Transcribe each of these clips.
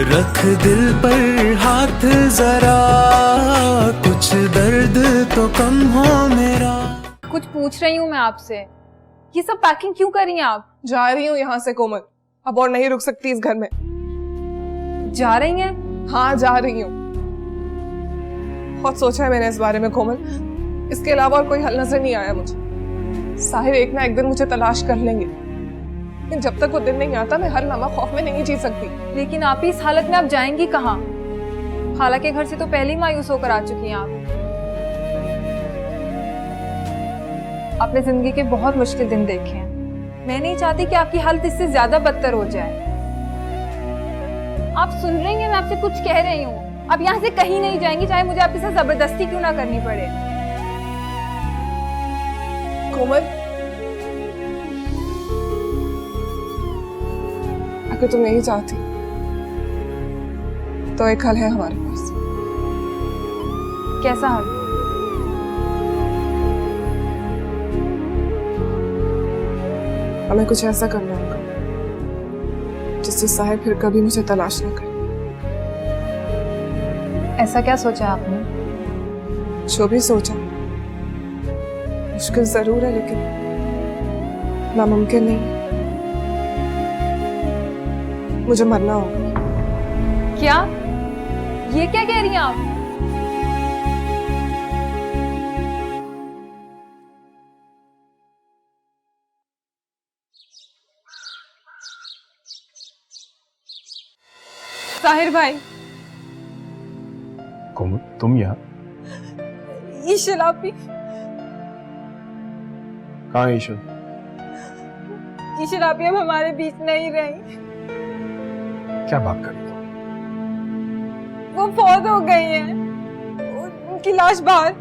रख दिल पर हाथ जरा, कुछ दर्द तो कम हो मेरा। कुछ पूछ रही हूँ मैं आपसे, ये सब पैकिंग क्यों कर रही हैं आप? जा रही हूँ यहाँ से कोमल, अब और नहीं रुक सकती इस घर में। जा रही हैं? हाँ जा रही हूँ। बहुत सोचा है मैंने इस बारे में कोमल, इसके अलावा और कोई हल नजर नहीं आया मुझे। साहिर एक ना एक दिन मुझे तलाश कर लेंगे, लेकिन जब तक वो दिन नहीं आता मैं हर लम्हा खौफ में नहीं जी सकती। लेकिन आप इस हालत में आप जाएंगी कहाँ? हालांकि घर से तो पहले ही मायूस होकर आ चुकी हैं आप। आपने जिंदगी के बहुत मुश्किल दिन देखे हैं, मैं नहीं चाहती कि आपकी हालत इससे ज्यादा बदतर हो जाए। आप सुन रही हैं, मैं आपसे कुछ कह रही हूँ, आप यहाँ से कहीं नहीं जाएंगी, चाहे मुझे आपके साथ जबरदस्ती क्यों ना करनी पड़े। कोमल, अगर तुम नहीं चाहती तो एक हल है हमारे पास। कैसा हल? हमें कुछ ऐसा करना होगा जिससे साहिर फिर कभी मुझे तलाश न करे। ऐसा क्या सोचा आपने? जो भी सोचा, मुश्किल जरूर है लेकिन नामुमकिन नहीं है। मुझे मरना होगा। क्या? ये क्या कह रही हैं आप? साहिर भाई। कोमल, तुम यहाँ? ईशल आपी। कहाँ है ईशल? ईशल आपी अब हमारे बीच नहीं रही। क्या बात कर रही हो? वो फौत हो गई है, उनकी लाश बाहर।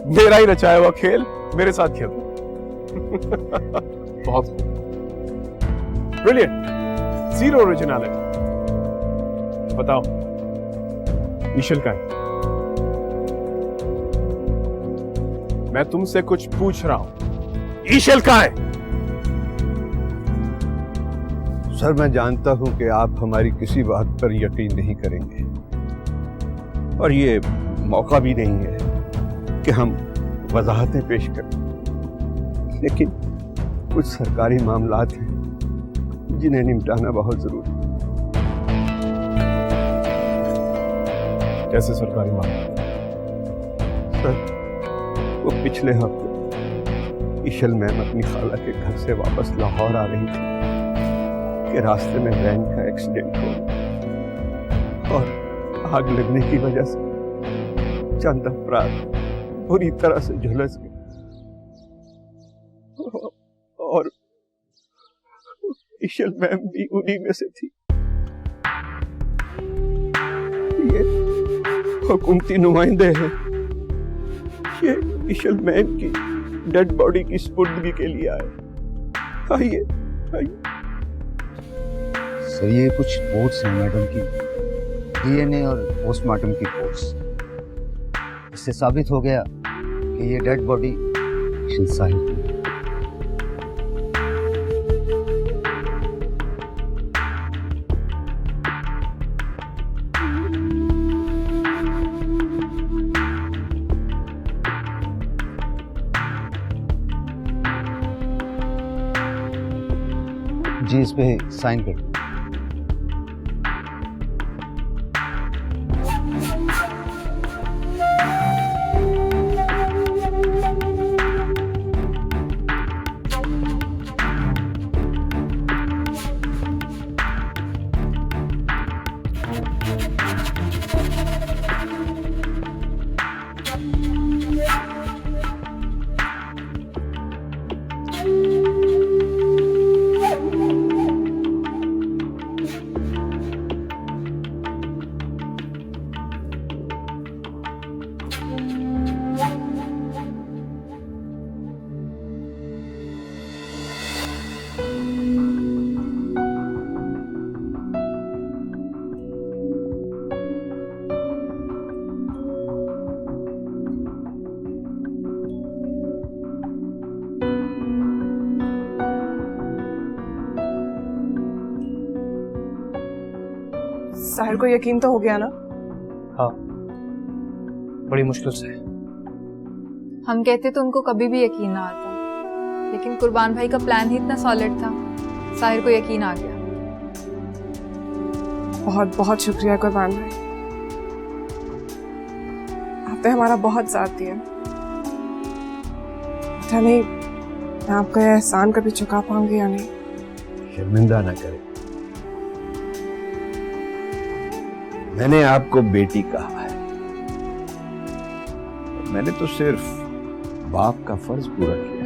मेरा ही रचाया हुआ खेल मेरे साथ खेल। बहुत ब्रिलियंट, जीरो ओरिजिनलिटी। बताओ, ईशल का है? मैं तुमसे कुछ पूछ रहा हूं, ईशल का है? सर, मैं जानता हूं कि आप हमारी किसी बात पर यकीन नहीं करेंगे और ये मौका भी नहीं है कि हम वजाहतें पेश करें, लेकिन कुछ सरकारी मामलात हैं जिन्हें निपटाना बहुत जरूरी है। कैसे सरकारी मामला? सर, वो पिछले हफ्ते ईशल मैम अपनी खाला के घर से वापस लाहौर आ रही थी कि रास्ते में वैन का एक्सीडेंट हो गया और आग लगने की वजह से चंद अफराद बुरी तरह से झुलस गए और ईशल मैम भी उन्हीं में से थी। ये हुकूमती नुमाइंदे हैं, ये ईशल मैम की डेड बॉडी की सुपुर्दगी के लिए आए। आइए आइए। सर, ये कुछ रिपोर्ट्स हैं मैडम की, डीएनए और पोस्टमार्टम की रिपोर्ट्स। इससे साबित हो गया कि ये डेड बॉडी साहिर की। जी, इस पे साइन कर। साहिर को यकीन तो हो गया ना? हाँ, बड़ी मुश्किल से। हम कहते तो उनको कभी भी यकीन ना आता, लेकिन कुर्बान भाई का प्लान ही इतना सॉलिड था, साहिर को यकीन आ गया। बहुत बहुत शुक्रिया कुर्बान भाई, आपने हमारा बहुत साथ दिया। पता नहीं मैं आपका यह एहसान कभी चुका पाऊंगी या नहीं। शर्मिंदा ना करें, मैंने आपको बेटी कहा है, मैंने तो सिर्फ बाप का फर्ज पूरा किया है।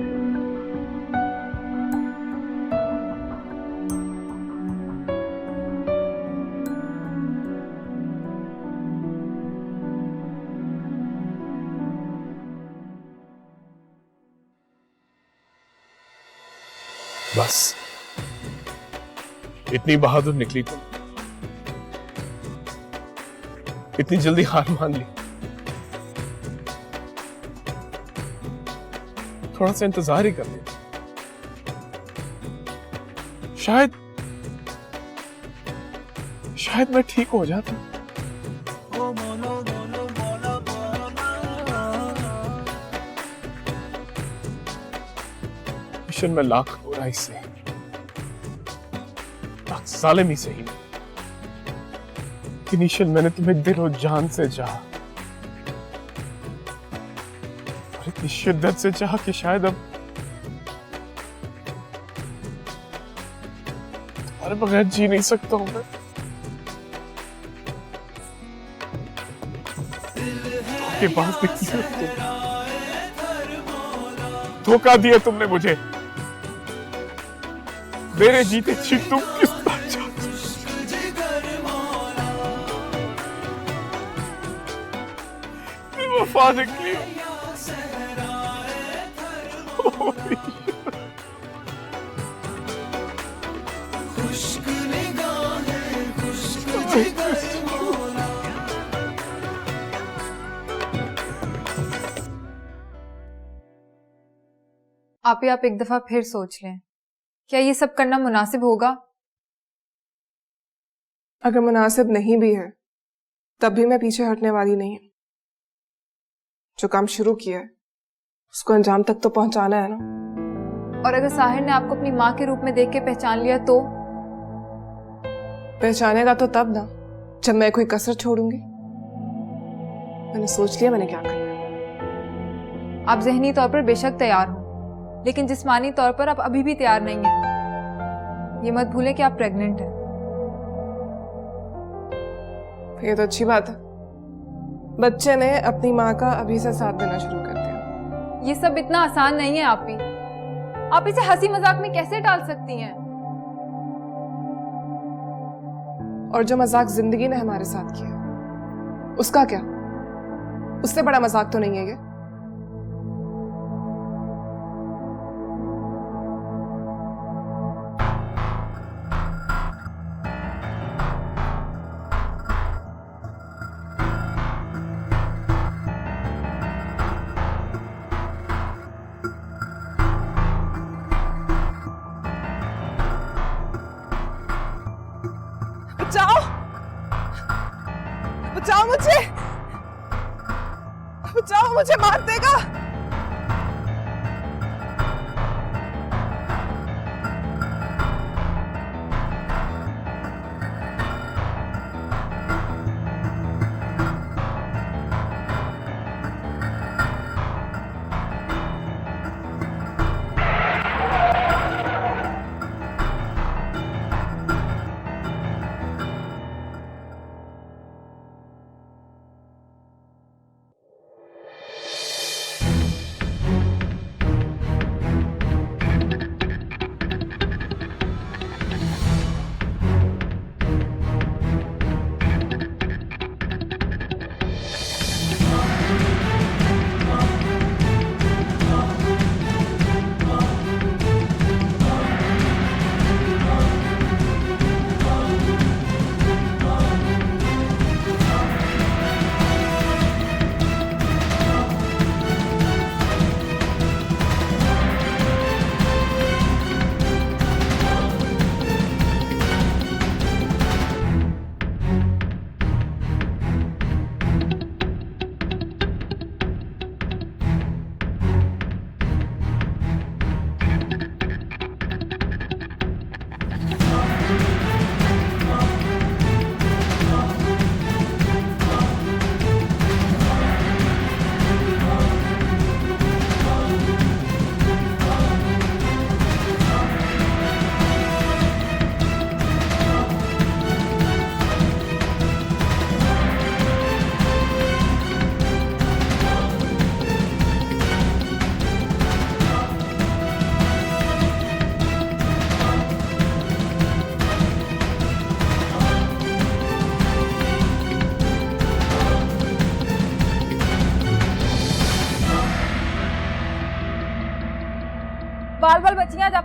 बस इतनी बहादुर निकली तुम, इतनी जल्दी हार मान ली। थोड़ा सा इंतजार ही कर लेते, शायद मैं ठीक हो जाता। मिशन में लाख बुराई से, लाख जालिमी से ही, इनिशियल मैंने तुम्हें दिल और जान से चाहा, और इतनी शिद्दत से चाहा कि शायद अब तुम्हारे बगैर जी नहीं सकता हूं मैं। के पास निकली हो तुम, धोखा दिया तुमने मुझे, मेरे जीते जी तुम किस तरह चाहते हो? वफा निकली। आप एक दफा फिर सोच लें, क्या ये सब करना मुनासिब होगा? अगर मुनासिब नहीं भी है तब भी मैं पीछे हटने वाली नहीं हूं। जो काम शुरू किया है उसको अंजाम तक तो पहुंचाना है ना। और अगर साहिर ने आपको अपनी माँ के रूप में देख के पहचान लिया तो? पहचानेगा तो तब ना, जब मैं कोई कसर छोड़ूंगी। मैंने सोच लिया मैंने क्या करना है। आप जहनी तौर पर बेशक तैयार हो, लेकिन जिस्मानी तौर पर आप अभी भी तैयार नहीं हैं। ये मत भूलें कि आप प्रेग्नेंट हैं। ये तो अच्छी बात है, बच्चे ने अपनी माँ का अभी से साथ देना शुरू कर दिया। ये सब इतना आसान नहीं है आप इसे हंसी मजाक में कैसे टाल सकती हैं? और जो मजाक जिंदगी ने हमारे साथ किया उसका क्या? उससे बड़ा मजाक तो नहीं है ये। बचाओ, बचाओ मुझे, बचाओ मुझे, मार देगा।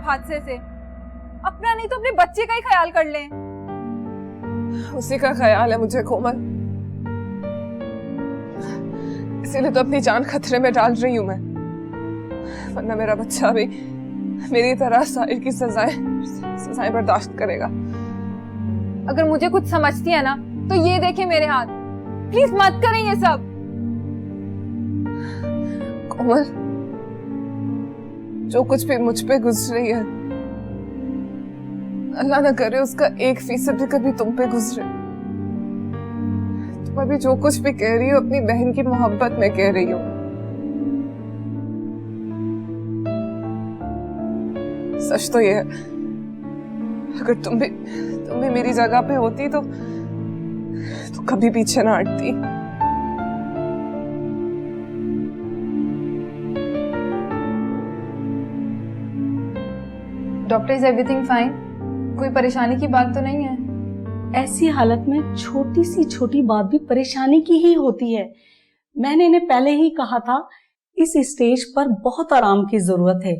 हादसे से। अपना नहीं तो अपने बच्चे का ही ख्याल कर लें। उसी का ख्याल है मुझे कोमल, इसीलिए तो अपनी जान खतरे में डाल रही हूं मैं, वरना मेरा बच्चा भी मेरी तरह साहिर की सजाएं बर्दाश्त करेगा। अगर मुझे कुछ समझती है ना तो ये देखे मेरे हाथ। प्लीज मत करें ये सब। कोमल, जो कुछ भी मुझ पे गुजरी है, अल्लाह ना करे उसका 1% भी कभी तुम पे गुजरे। तुम अभी जो कुछ भी कह रही हो अपनी बहन की मोहब्बत में कह रही हो। सच तो ये है, अगर तुम भी मेरी जगह पे होती तो कभी पीछे ना हटती। Doctor, is everything fine? कोई परेशानी की बात तो नहीं है? ऐसी हालत में छोटी सी छोटी बात भी परेशानी की ही होती है। मैंने इन्हें पहले ही कहा था, इस स्टेज पर बहुत आराम की जरूरत है।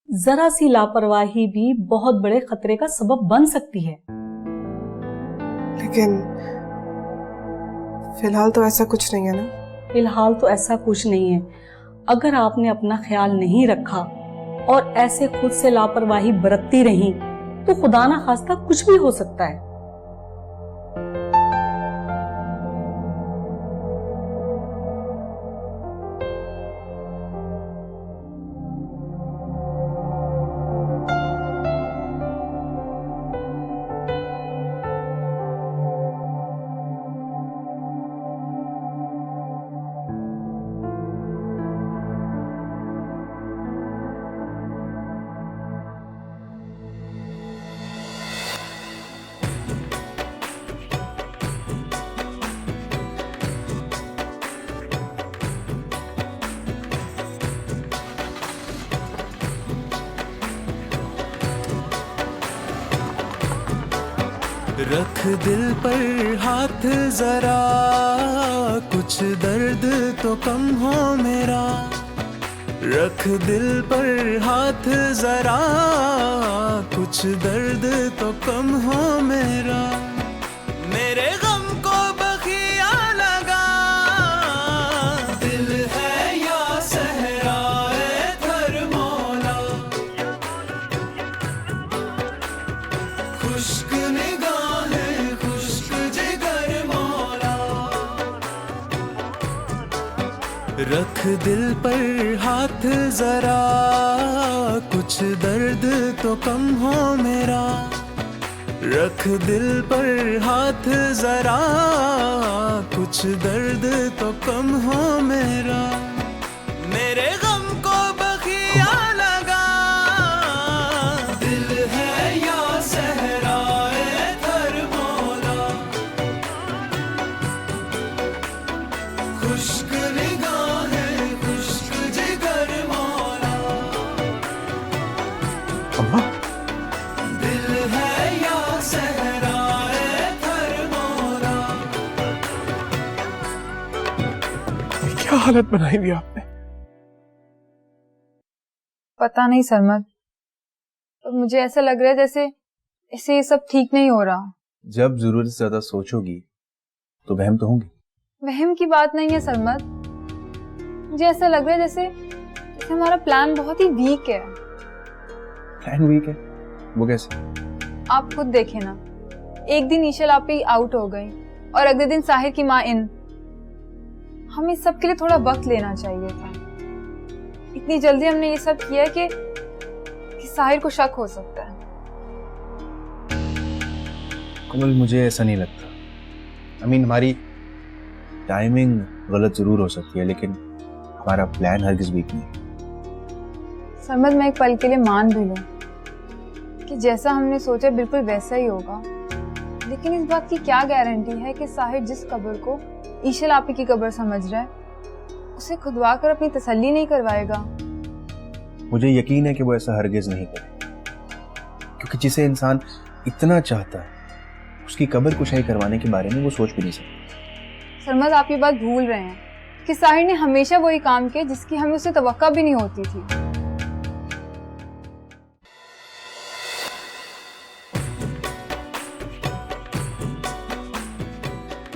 जरा सी लापरवाही भी बहुत बड़े खतरे का सबब बन सकती है। लेकिन फिलहाल तो ऐसा कुछ नहीं है ना? फिलहाल तो ऐसा कुछ नहीं है। अगर आपने अपना ख्याल नहीं रखा और ऐसे खुद से लापरवाही बरतती रही तो खुदा ना खास्ता कुछ भी हो सकता है। रख दिल पर हाथ जरा, कुछ दर्द तो कम हो मेरा। रख दिल पर हाथ जरा, कुछ दर्द तो कम हो मेरा। मेरे गम को बखिया लगा, दिल है या सहराए थर मौला। खुश्क निगाहें खुश्क जिगर मौला। रख दिल पर हाथ जरा, कुछ दर्द तो कम हो मेरा। रख दिल पर हाथ जरा, कुछ दर्द तो कम हो मेरा। मेरे गम को बखिया लगा, दिल है या सहराए थर मौला। खुश्क निगाहें खुश्क जिगर मौला। अम्मा, दिल है या सहराए थर मौला। ये क्या हालत बनाई हुई आपने? पता नहीं सरमद, तो मुझे ऐसा लग रहा है जैसे ये सब ठीक नहीं हो रहा। जब जरूरत से ज्यादा सोचोगी तो वहम तो होंगे। वहम की बात नहीं है सरमद, मुझे ऐसा लग रहा है जैसे हमारा प्लान बहुत ही वीक है। प्लान वीक है? वो कैसे? आप खुद देखें ना, एक दिन ईशल आप ही आउट हो गई और अगले दिन साहिर की माँ इन। हमें इस सब के लिए थोड़ा वक्त लेना चाहिए था। इतनी जल्दी हमने ये सब किया कि साहिर को शक हो सकता है। कमल, मुझे ऐसा नहीं लगता। हमारी टाइमिंग गलत जरूर हो सकती है, लेकिन हमारा प्लान हरगिज वीक नहीं। सरमद, मैं एक पल के लिए मान भी लूं कि जैसा हमने सोचा बिल्कुल वैसा ही होगा, लेकिन इस बात की क्या गारंटी है कि साहिर जिस कब्र को ईशल आपी की कब्र समझ रहा है, उसे खुदवा कर अपनी तसल्ली नहीं करवाएगा। मुझे यकीन है कि वो ऐसा हरगिज नहीं करेगा, क्योंकि जिसे इंसान इतना चाहता है उसकी कब्र कुशाई करवाने के बारे में वो सोच भी नहीं सकता। सरमद, आप ये बात भूल रहे हैं कि साहिर ने हमेशा वही काम किया जिसकी हमें उससे तवक्का भी नहीं होती थी।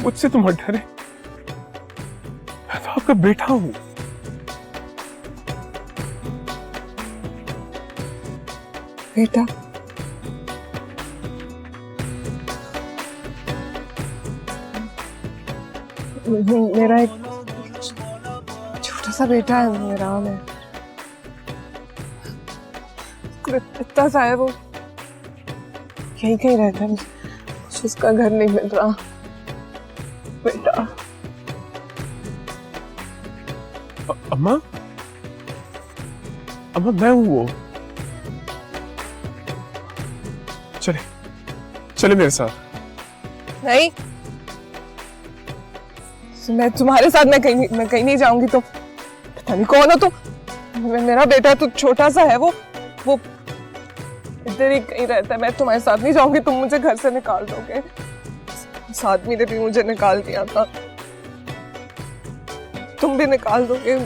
मुझसे तुम मत डरे, मैं तो आपका बेटा हूं। बेटा, मेरा एक छोटा सा बेटा है, मेरा है इतना सा है, वो यहीं कहीं रहता है, मुझे उसका घर नहीं मिल रहा। बेटा, अम्मा, अम्मा मैं हूं वो। चले चले मेरे साथ। नहीं, मैं तुम्हारे साथ मैं कहीं नहीं जाऊंगी। तो पता नहीं कौन हो तुम। मेरा बेटा तो छोटा सा है, वो इधर ही कहीं रहता है। मैं तुम्हारे साथ नहीं जाऊंगी, तुम मुझे घर से निकाल दोगे। उस आदमी ने भी मुझे निकाल दिया था, तुम भी निकाल दोगे।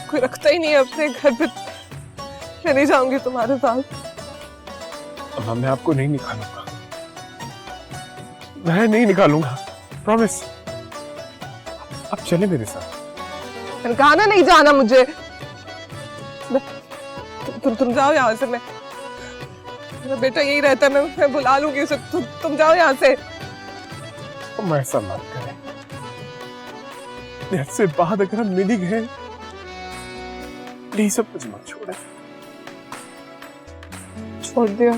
कोई रखता ही नहीं है अपने घर पे। मैं नहीं जाऊंगी तुम्हारे साथ। अम्मा मैं आपको नहीं निकालूंगा, मैं नहीं निकालूंगा, प्रॉमिस। आप चले मेरे साथ। मैंने कहा ना नहीं जाना मुझे। तुम जाओ यहाँ से। मेरा बेटा यही रहता है, मैं बुला लूंगी उसे। तुम जाओ यहाँ से। अम्मा ऐसा मत करें, देर से बाद अगर हम मिल ही गए, प्लीज सब कुछ मत छोड़े। छोड़ दिया,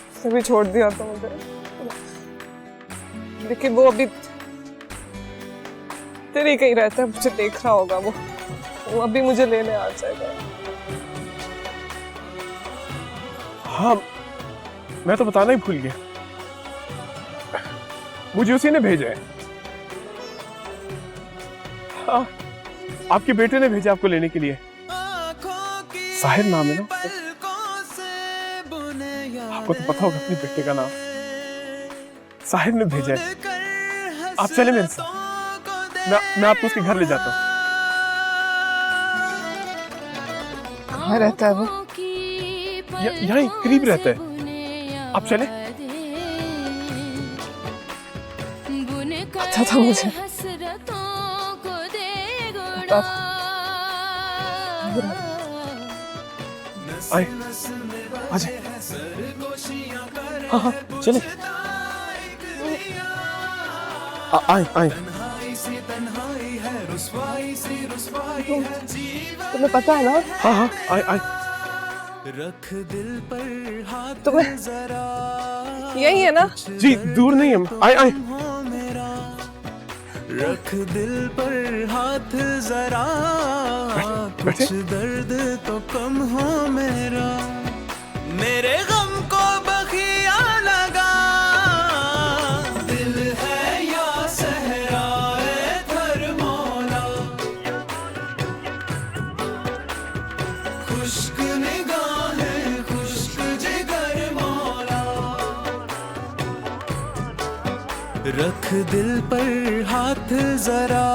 उसने भी छोड़ दिया तो मुझे। लेकिन वो अभी तेरे कहीं रहता है, मुझे देख रहा होगा। वो अभी मुझे लेने आ जाएगा। हाँ, मैं तो बताना ही भूल गया, मुझे उसी ने भेजा है। हाँ, आपके बेटे ने भेजा आपको लेने के लिए। साहिर नाम है ना, आपको तो पता होगा अपने बेटे का नाम। साहिर ने भेजा है, आप चले मेरे साथ। मैं आपको उसके घर ले जाता हूँ। कहाँ रहता है वो? यहाँ करीब रहता है, आप चले। पता था मुझे, पता था। आए, आजा। हाँ हाँ चले। आए आए। तुम्हें पता है ना? हाँ हाँ आए आए। रख दिल पर हाथ तुम्हें जरा, यही है ना? जी दूर नहीं हम। आए आए। रख दिल पर हाथ जरा, बैठे। कुछ दर्द तो कम हो मेरा। मेरे गम को बखिया लगा, दिल है या सहराए थर मौला। खुश्क निगाहें, खुश्क जिगर मौला। रख दिल पर हाथ जरा,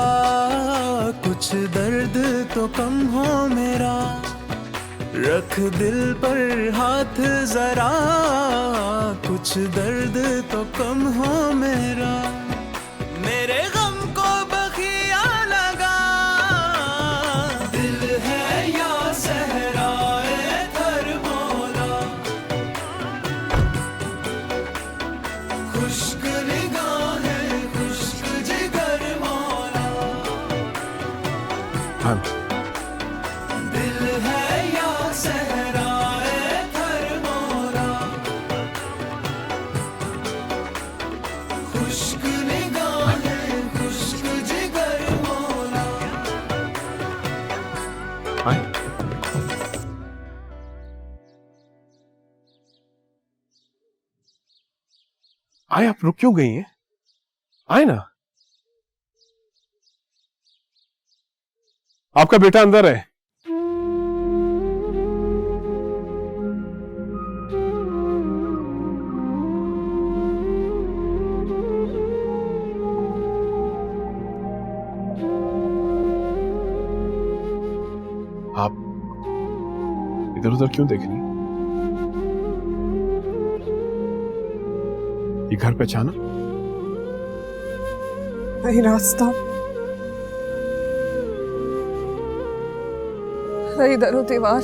कुछ दर्द तो कम हो मेरा। रख दिल पर हाथ जरा, कुछ दर्द तो कम हो मेरा। मेरे गम को बखिया लगा, दिल है या सहराए थर मौला। खुश्क निगाहें, खुश्क जिगर मौला। हाँ दिल है या सहराए थर मौला। खुश्क निगाहें, खुश्क जिगर मौला। आए। आए, आप रुक क्यों गई हैं? आए ना। आपका बेटा अंदर है। आप इधर उधर क्यों देख रही? ये घर पहचाना? वही रास्ता, वही दरो दीवार,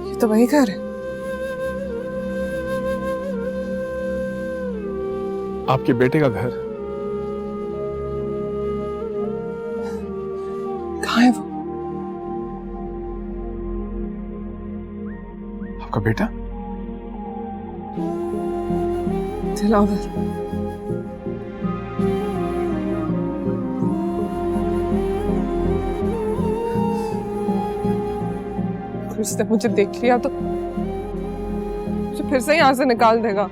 ये तो वही घर है। आपके बेटे का घर कहाँ है वो? आपका बेटा? दिलावर, अगर उसने मुझे देख लिया तो मुझे फिर से यहाँ से निकाल देगा,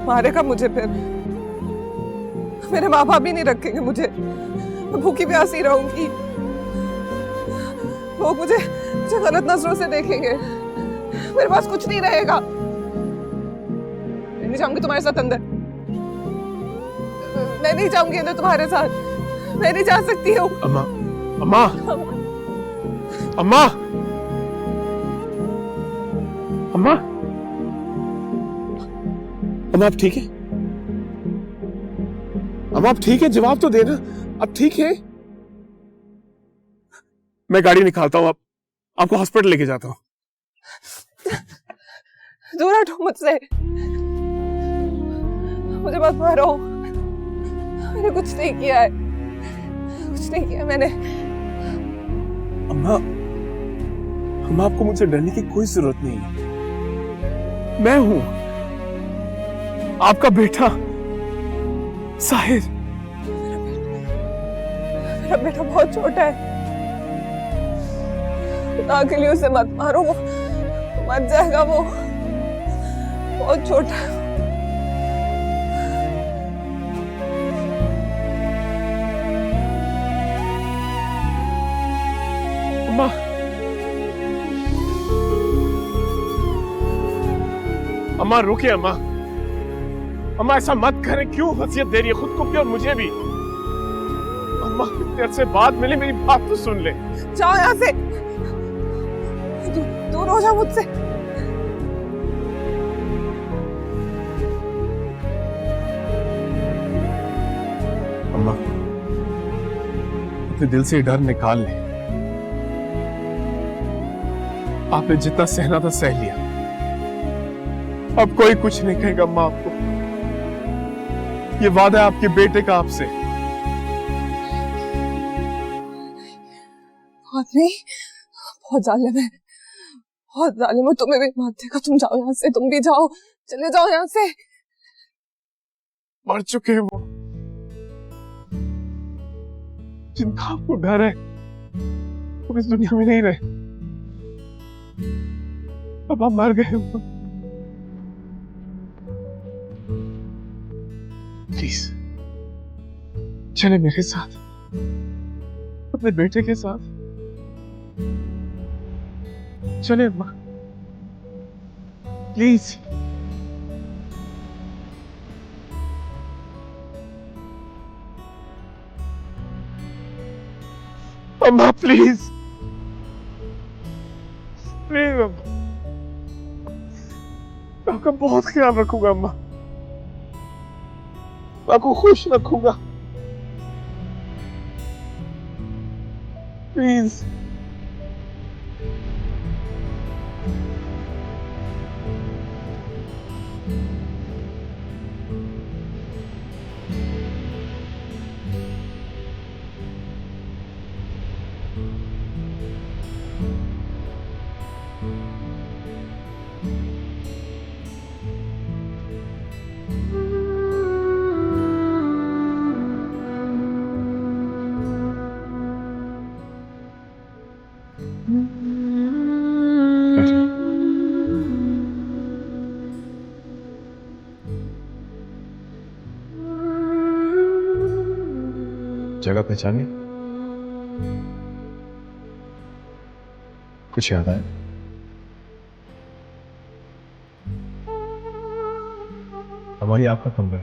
मारेगा मुझे, फिर मेरे माँ बाप भी नहीं रखेंगे मुझे, मैं भूखी प्यासी रहूंगी, लोग मुझे गलत नजरों से देखेंगे, मेरे पास कुछ नहीं रहेगा। मैं नहीं जाऊंगी तुम्हारे साथ अंदर, मैं नहीं जाऊंगी अंदर तुम्हारे साथ, मैं नहीं जा सकती हूँ। अम्मा, अम्मा, अम्मा, अम्मा, अम्मा आप ठीक है? अम्मा आप ठीक है? जवाब तो देना, आप ठीक है? मैं गाड़ी निकालता हूँ, आपको हॉस्पिटल लेके जाता हूँ। दूर हटो मुझसे, मुझे मत मारो, मैंने कुछ नहीं किया है, कुछ नहीं किया मैंने। अम्मा, अम्मा आपको मुझसे डरने की कोई जरूरत नहीं है, मैं हूं आपका बेटा साहिर। मेरा बेटा बहुत छोटा है, खुदा के लिए उसे मत मारो, वो मर जाएगा, वो बहुत छोटा है। अम्मा, अम्मा रुकिए अम्मा, अम्मा ऐसा मत करें, क्यों वसीयत दे रही है खुद को भी और मुझे भी? अम्मा कितने अरसे बाद मिले, मेरी बात तो सुन ले। जाओ यहाँ से, दूर हो जाओ मुझसे। अम्मा अपने दिल से ये डर निकाल ले, आपने जितना सहना था सह लिया, अब कोई कुछ नहीं कहेगा अम्मा आपको, ये वादा है आपके बेटे का आपसे। बहुत नहीं, बहुत जालिम है, बहुत जालिम है, तुम्हें भी मार देगा। तुम जाओ यहाँ से, तुम भी जाओ, चले जाओ यहाँ से। मर चुके हैं वो जिनका आपको डर है, वो इस दुनिया में नहीं रहे, अब आप मर गए। प्लीज चले मेरे साथ, अपने बेटे के साथ चले अम्मा, प्लीज। अम्मा प्लीज, प्लीज अम्मा, आपका बहुत ख्याल रखूंगा अम्मा, आपको खुश रखूंगा, प्लीज। जगह पहचानी? कुछ याद आया? हमारी आपका कमरा,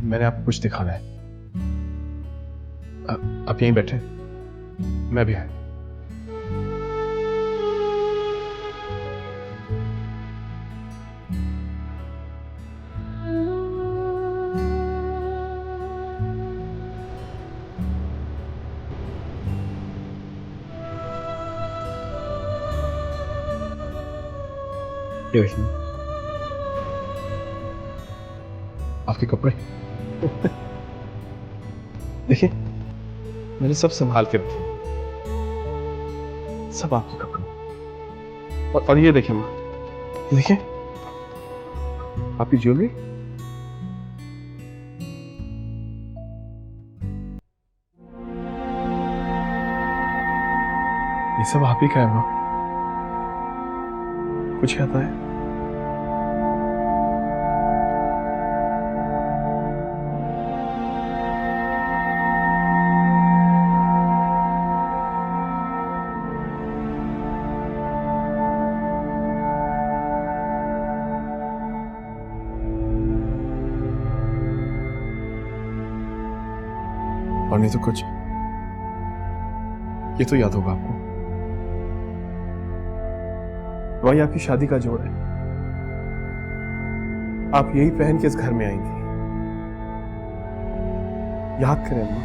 मैंने आपको कुछ दिखाना है, आप यहीं बैठे, मैं भी आया। देखिए आपके कपड़े देखिए मैंने सब संभाल के रखे, सब आपके कपड़े। और ये देखिए माँ, ये देखिए आपकी ज्वेलरी। ये सब आप ही का है माँ, कुछ कहता है? और नहीं तो कुछ, ये तो याद होगा आपको, वही आपकी शादी का जोड़ है। आप यही पहन के इस घर में आई थी, याद करें अम्मा।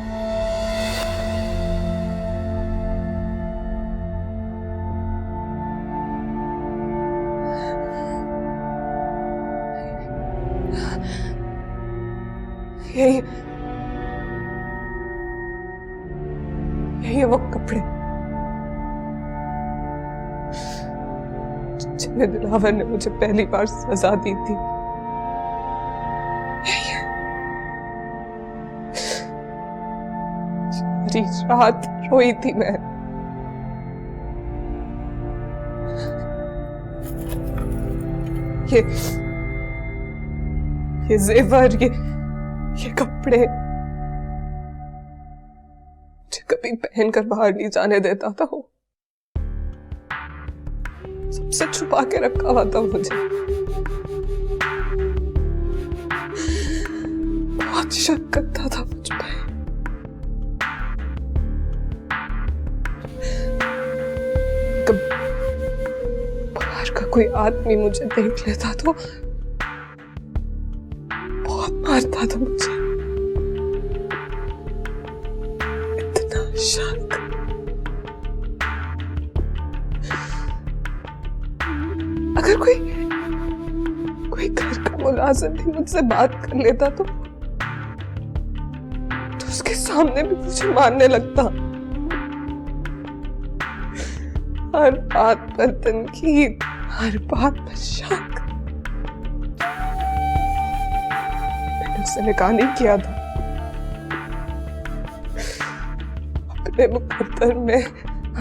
यही वो कपड़े जिन्हें दिलावर ने मुझे पहली बार सजा दी थी। सारी रात रोई थी मैं। ये जेवर, ये कपड़े मुझे कभी पहनकर बाहर नहीं जाने देता था। वो सबसे छुपा के रखा हुआ था मुझे। बहुत शक करता था मुझ पे। बाहर का कोई आदमी मुझे देख लेता तो बहुत मारता था मुझे। इतना शक। अगर कोई घर का मुलाजिम भी मुझसे बात कर लेता तो उसके सामने भी मुझे मारने लगता। हर बात पर तनकीद, हर बात पर शक। मैंने उससे निकाह नहीं किया था, अपने मुकद्दर में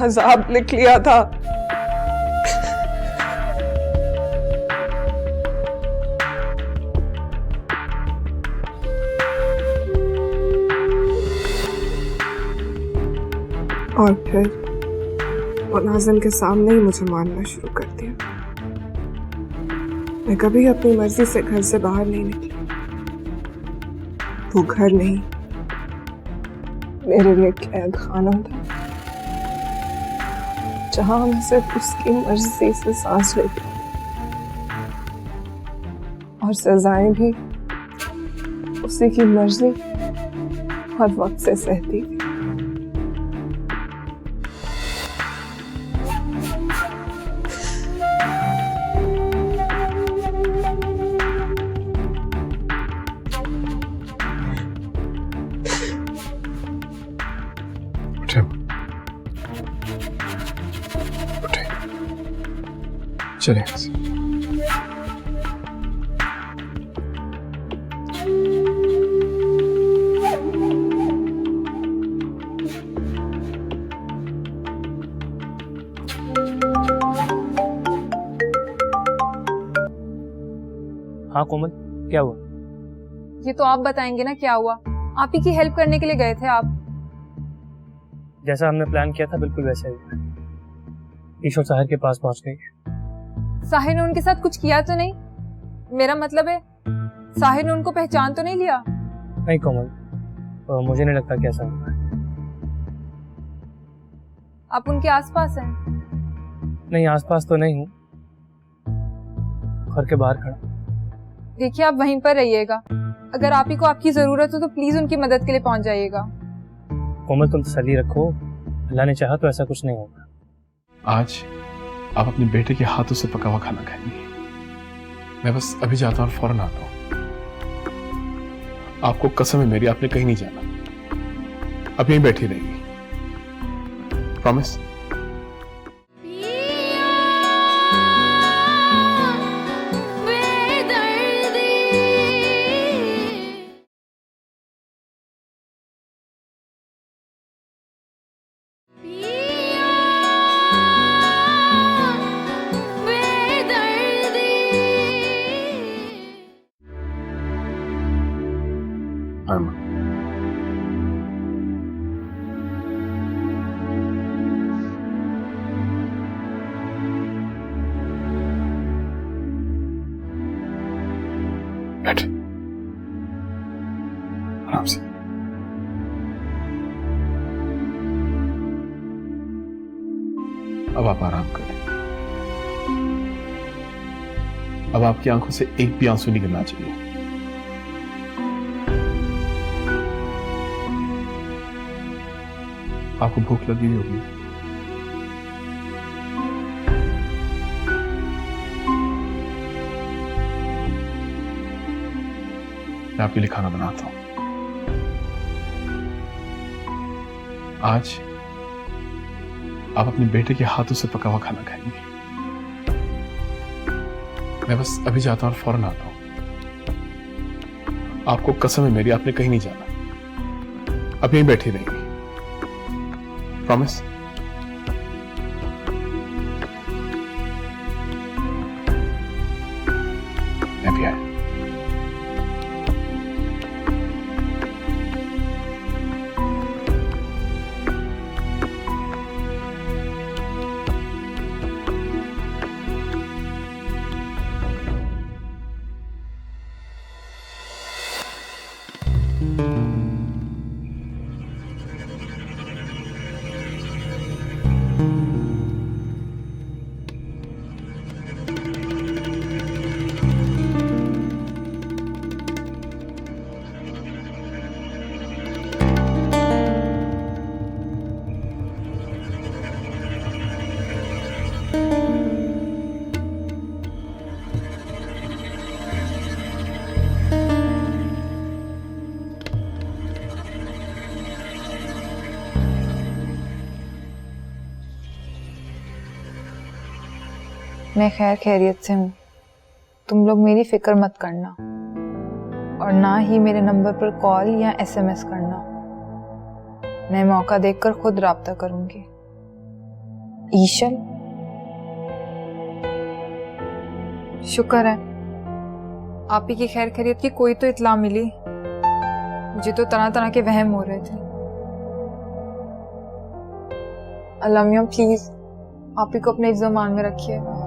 अजाब लिख लिया था। और फिर मुलाजिम के सामने ही मुझे मारना शुरू कर दिया। मैं कभी अपनी मर्जी से घर से बाहर नहीं निकली। वो घर नहीं, मेरे लिए कैद खाना था, जहां मैं सिर्फ उसकी मर्जी से सांस लेती और सजाएं भी उसी की मर्जी और वक्त से सहती थी। चले हाँ कोमल, क्या हुआ? ये तो आप बताएंगे ना क्या हुआ। आप ही की हेल्प करने के लिए गए थे आप। जैसा हमने प्लान किया था बिल्कुल वैसा ही। ईश्वर साहिर के पास पहुंच गई। साहिर ने उनके साथ कुछ किया तो नहीं? मेरा मतलब है साहिर ने उनको पहचान तो नहीं लिया? नहीं कोमल, मुझे नहीं लगता कि ऐसा होगा। आप उनके आसपास हैं? नहीं, आसपास तो नहीं हूँ, घर के बाहर खड़ा। देखिए आप वहीं पर रहिएगा। अगर आप ही को आपकी जरूरत हो तो प्लीज उनकी मदद के लिए पहुंच जाइएगा। कोमल तुम तसल्ली रखो, अल्लाह ने चाहा तो ऐसा कुछ नहीं होगा। आज आप अपने बेटे के हाथों से पका हुआ खाना खाएंगे। मैं बस अभी जाता हूँ और फौरन आता हूँ। आपको कसम है मेरी, आपने कहीं नहीं जाना, अब यहीं बैठी रहेगी। प्रॉमिस? हाँ माँ। बैठ आराम से। अब आप आराम करें। अब आपकी आंखों से एक भी आंसू निकलना चाहिए। आपको भूख लगी हुई होगी। मैं आपके लिए खाना बनाता हूं। आज आप अपने बेटे के हाथों से पका हुआ खाना खाएंगे। मैं बस अभी जाता हूं और फौरन आता हूं। आपको कसम है मेरी, आपने कहीं नहीं जाना, अब यहीं बैठी रहेंगी। प्रॉमिस? मैं भी आया। मैं खैर खैरियत से हूँ, तुम लोग मेरी फिक्र मत करना और ना ही मेरे नंबर पर कॉल या SMS करना। मैं मौका देखकर खुद राब्ता करूंगी। ईशल, शुक्र है आप ही की खैर खैरियत की कोई तो इत्ला मिली। मुझे तो तरह तरह के वहम हो रहे थे। अल्लाह मियां प्लीज आप ही को अपने इज़्ज़त-ओ-मान में रखिएगा।